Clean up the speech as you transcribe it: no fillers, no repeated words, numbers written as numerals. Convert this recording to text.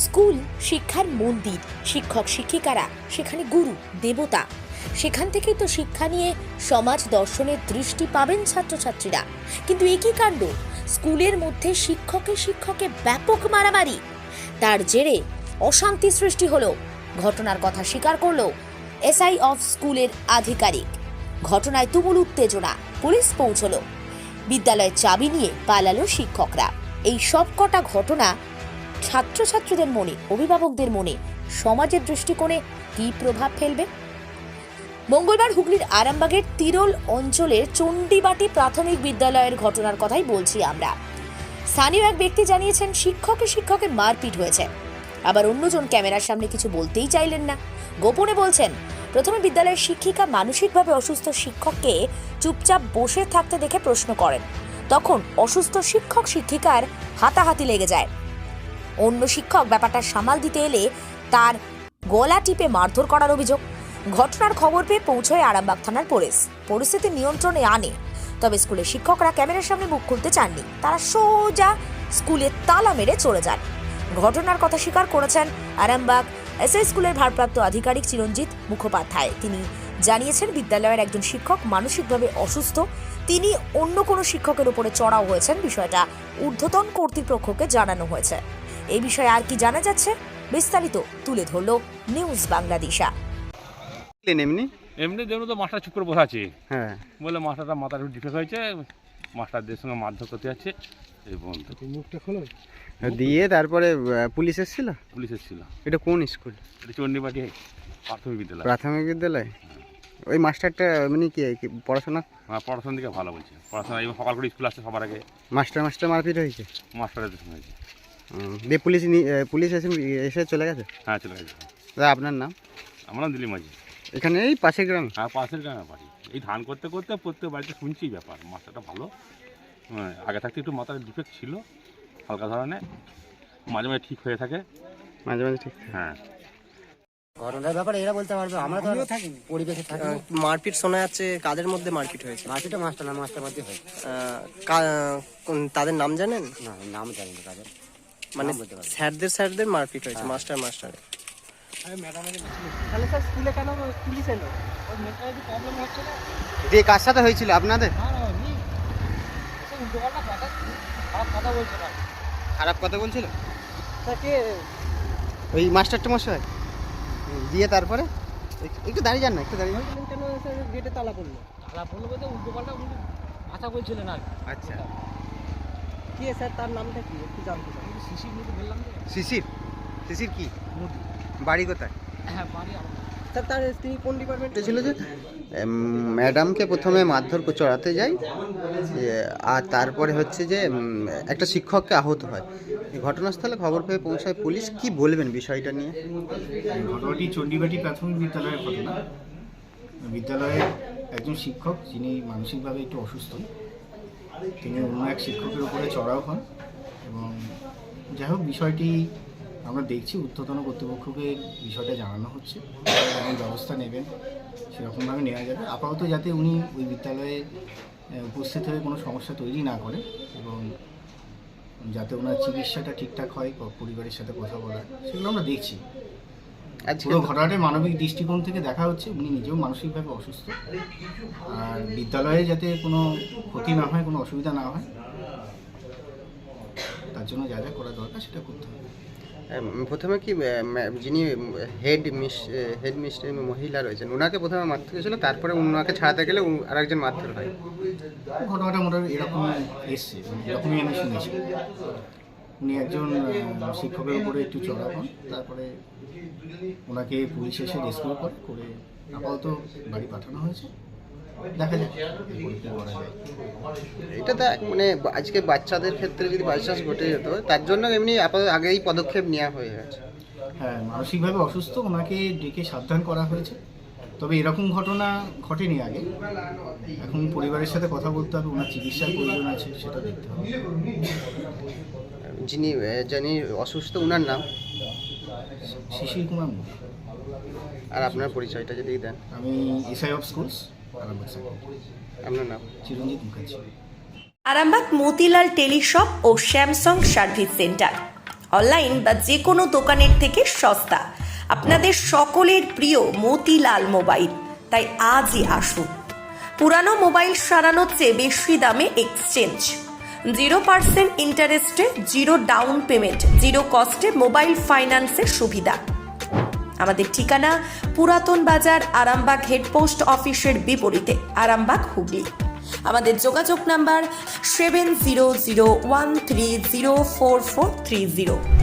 School শিক্ষার মন্দির, শিক্ষক শিক্ষিকারা সেখানে গুরু দেবতা। সেখান থেকেই তো শিক্ষা নিয়ে সমাজ দর্শনের দৃষ্টি পাবেন ছাত্রছাত্রীরা। কিন্তু একই কাণ্ড, স্কুলের মধ্যে শিক্ষকে ব্যাপক মারামারি। তার জেরে অশান্তি সৃষ্টি হলো। ঘটনার কথা স্বীকার করলো এসআই অফ স্কুলের আধিকারিক। ঘটনায় তুমুল উত্তেজনা, পুলিশ পৌঁছলো। বিদ্যালয়ের চাবি নিয়ে পালালো শিক্ষকরা। এই সবকটা ঘটনা ছাত্রছাত্রীদের মনে, অভিভাবকদের মনে, সমাজের দৃষ্টিকোণে কী প্রভাব ফেলবে? মঙ্গলবার হুগলির আরামবাগের তিরোল অঞ্চলের চণ্ডীবাটি প্রাথমিক বিদ্যালয়ের ঘটনার কথাই বলছি আমরা। স্থানীয় এক ব্যক্তি জানিয়েছেন শিক্ষকের মারপিট হয়েছে। আবার অন্যজন ক্যামেরার সামনে কিছু বলতেই চাইলেন না, গোপনে বলছেন। প্রথমে বিদ্যালয়ের শিক্ষিকা মানসিকভাবে অসুস্থ শিক্ষককে চুপচাপ বসে থাকতে দেখে প্রশ্ন করেন। তখন অসুস্থ শিক্ষক শিক্ষিকার হাতাহাতি লেগে যায়। অন্য শিক্ষক ব্যাপারটা সামাল দিতে এলে তার গলা টিপে মারধর করার অভিযোগ। ঘটনার খবর পেয়ে পৌঁছয় আরামবাগ থানার পুলিশ। পরিস্থিতি নিয়ন্ত্রণে আনে। তবে স্কুলের শিক্ষকরা ক্যামেরার সামনে মুখ খুলতে চাননি। তারা সোজা স্কুলে তালা মেরে চলে যান। ঘটনার কথা স্বীকার করেছেন আরামবাগ এসআই স্কুলের ভারপ্রাপ্ত আধিকারিক চিরঞ্জিত মুখোপাধ্যায়। তিনি জানিয়েছেন, বিদ্যালয়ের একজন শিক্ষক মানসিকভাবে অসুস্থ। তিনি অন্য কোনো শিক্ষকের উপরে চড়াও হয়েছেন। বিষয়টা ঊর্ধ্বতন কর্তৃপক্ষকে জানানো হয়েছে। এই বিষয়ে আর কি জানা যাচ্ছে, বিস্তারিত তুলে ধরল নিউজ বাংলাদেশা। এমনি দেখুন তো মাস্টার চুপ করে বসে আছে। হ্যাঁ, বলে মাস্টারটা মাথার ডিফেক্ট হয়েছে, মাস্টারদের সঙ্গে মারধর করতে যাচ্ছে। এই বন্ধ মুখটা খোলো দিয়ে তারপরে পুলিশ এসেছিল। পুলিশ এসেছিল। এটা কোন স্কুল? এটা চণ্ডীবাটি প্রাথমিক বিদ্যালয়। প্রাথমিক বিদ্যালয়। ওই মাস্টারটা মানে কি পড়াশোনা? হ্যাঁ, পড়াশোনার দিকে ভালো বলছে। পড়াশোনা এই সকাল করে স্কুল আসছে সবার আগে। মাস্টার মারপিট হয়েছে। মাস্টারের সঙ্গে হয়েছে। দিয়ে পুলিশ এসে চলে গেছে। হ্যাঁ, চলে গেছে। দাদা, আপনার নাম? আমার নাম দিলীপ মাঝি। এখানে এই পাশের গ্রামে? হ্যাঁ, পাশের গ্রামে বাড়ি। এই ধান করতে করতে প্রত্যেক বাড়িতে শুনছি ব্যাপার। মাস্টারটা ভালো, আগে থাকতে একটু মাথার ডিফেক্ট ছিল হালকা ধরনের, মাঝে মাঝে ঠিক হয়ে থাকে। মাঝে মাঝে ঠিক। হ্যাঁ, ঘটনার ব্যাপারে এরা বলতে পারবে, আমরা তো পরিবেশে থাকি। মারপিট শোনা যাচ্ছে, কাদের মধ্যে মারপিট হয়েছে? মাটিটা মাস্টার মধ্যে হয়। তাদের নাম জানেন? না, নাম জানি না তাদের। মানে নাম বলতে পারবো না। স্যারদের মারপিট হয়েছে, মাস্টার তাহলে স্যার স্কুলে কেন পুলিশ এলো? ওর মেন্টালিটি প্রবলেম হচ্ছে না? দিয়ে কার সাথে হয়েছিল আপনাদের? কথা বলছে না। খারাপ কথা বলছিল স্যার কে? ওই মাস্টারটা মশাই। দিয়ে তারপরে একটু দাঁড়িয়ে যান না, একটু দাঁড়িয়ে যান। কেন স্যার গেটে তালা পড়লো? তালা পড়লো বলতে উল্টোপাল্টা কথা বলছিলেন আর। আচ্ছা, কে স্যার, তার নামটা কি একটু জানতে চাই। শিশির মতো বললাম তো। শিশির কি মোদি। বাড়ি কোথায়? হ্যাঁ, বাড়ি আমার। স্যার তার তিনি কোন ডিপার্টমেন্টে ছিল? যে ম্যাডামকে প্রথমে মারধর চড়াতে যায়, আর তারপরে হচ্ছে যে একটা শিক্ষককে আহত হয়। ঘটনাস্থলে খবর পেয়ে পৌঁছায় পুলিশ। কি বলবেন বিষয়টা নিয়ে? ঘটনাটি চণ্ডীবাটি প্রাথমিক বিদ্যালয়ের ঘটনা। বিদ্যালয়ের একজন শিক্ষক, যিনি মানসিকভাবে একটু অসুস্থ, তিনি অন্য এক শিক্ষকের উপরে চড়াও হন। এবং যাই হোক, বিষয়টি আমরা দেখছি, ঊর্ধ্বতন কর্তৃপক্ষকে বিষয়টা জানানো হচ্ছে এবং ব্যবস্থা নেবেন সেরকমভাবে নেওয়া যাবে। আপাতত যাতে উনি ওই বিদ্যালয়ে উপস্থিত হয়ে কোনো সমস্যা তৈরি না করে এবং যাতে ওনার চিকিৎসাটা ঠিকঠাক হয়, পরিবারের সাথে কথা বলা, সেগুলো আমরা দেখছি। পুরো ঘটনাটা মানবিক দৃষ্টিকোণ থেকে দেখা হচ্ছে। উনি নিজেও মানসিকভাবে অসুস্থ, আর বিদ্যালয়ে যাতে কোনো ক্ষতি না হয়, কোনো অসুবিধা না হয়, তার জন্য যা যা করা দরকার সেটা করতে হবে। প্রথমে কি যিনি হেড মিস্টার মহিলা রয়েছেন, ওনাকে প্রথমে মারতে গেছিল, তারপরে ওনাকে ছাড়াতে গেলে আরেকজন মারধর হয়? ঘটনাটা মোটামুটি এরকম এসছে, এরকমই আমি শুনেছি। উনি একজন শিক্ষকের উপরে একটু চড়া হন, তারপরে ওনাকে পুলিশ এসে রেস্কিউ করে আপাতত বাড়ি পাঠানো হয়েছে। দেখা যাক এরপরে কী করা যায়। এটা তো মানে আজকে বাচ্চাদের ক্ষেত্রে যদি বাইচান্স ঘটে যেত, তার জন্য এমনি আপাতত আগেই পদক্ষেপ নেওয়া হয়ে গেছে। হ্যাঁ, মানসিকভাবে অসুস্থ, ওনাকে ডেকে সাবধান করা হয়েছে। তবে এরকম ঘটনা ঘটেনি আগে। এখন পরিবারের সাথে কথা বলতে হবে, ওনার চিকিৎসার প্রয়োজন আছে, সেটা দেখতে হবে। যিনি অসুস্থ, ওনার নাম? শিশির কুমার মুদি। আর আপনার পরিচয়টা যদি দেন? আমি এসআই অফ স্কুলস আরামবাগ। আপনার নাম? চিরঞ্জিত মুখার্জি। আরামবাগ মতিলাল টেলিশপ ও স্যামসাং সার্ভিস সেন্টার। অনলাইন বা যে কোনো দোকানের থেকে সস্তা। আপনাদের সকলের প্রিয় মতিলাল মোবাইল, তাই আজই আসুন। পুরানো মোবাইল সারানোর চেয়ে বেশি দামে এক্সচেঞ্জ, 0% ইন্টারেস্টে, 0 ডাউন পেমেন্ট, 0 কস্টে মোবাইল ফাইন্যান্সের সুবিধা। আমাদের ঠিকানা পুরাতন বাজার, আরামবাগ হেডপোস্ট অফিসের বিপরীতে, আরামবাগ, হুগলি। আমাদের যোগাযোগ নাম্বার 7001304430।